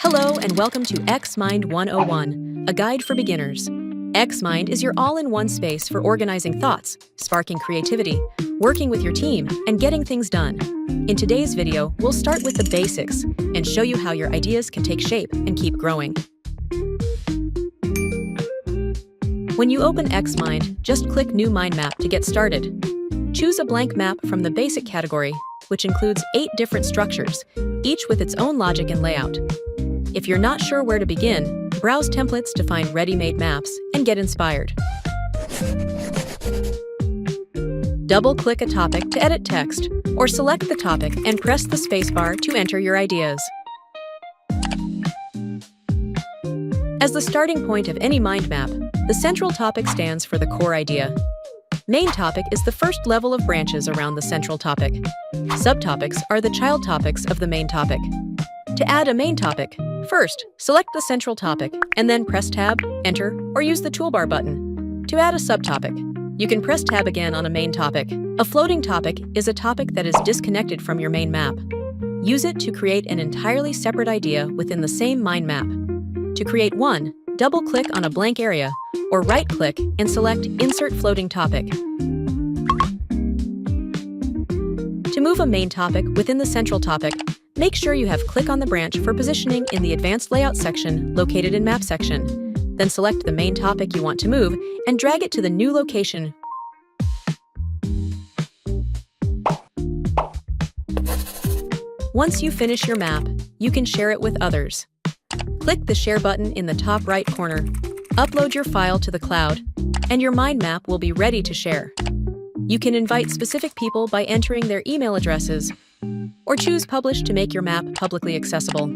Hello and welcome to Xmind 101, a guide for beginners. Xmind is your all-in-one space for organizing thoughts, sparking creativity, working with your team, and getting things done. In today's video, we'll start with the basics and show you how your ideas can take shape and keep growing. When you open Xmind, just click New Mind Map to get started. Choose a blank map from the Basic category, which includes 8 different structures, each with its own logic and layout. If you're not sure where to begin, browse templates to find ready-made maps and get inspired. Double-click a topic to edit text, or select the topic and press the spacebar to enter your ideas. As the starting point of any mind map, the central topic stands for the core idea. Main topic is the first level of branches around the central topic. Subtopics are the child topics of the main topic. To add a main topic, first, select the central topic and then press Tab, Enter, or use the toolbar button. To add a subtopic, you can press Tab again on a main topic. A floating topic is a topic that is disconnected from your main map. Use it to create an entirely separate idea within the same mind map. To create one, double-click on a blank area, or right-click and select Insert Floating Topic. To move a main topic within the central topic, make sure you have Click on the branch for positioning in the Advanced Layout section located in Map section. Then select the main topic you want to move and drag it to the new location. Once you finish your map, you can share it with others. Click the Share button in the top right corner, upload your file to the cloud, and your mind map will be ready to share. You can invite specific people by entering their email addresses, or choose Publish to make your map publicly accessible.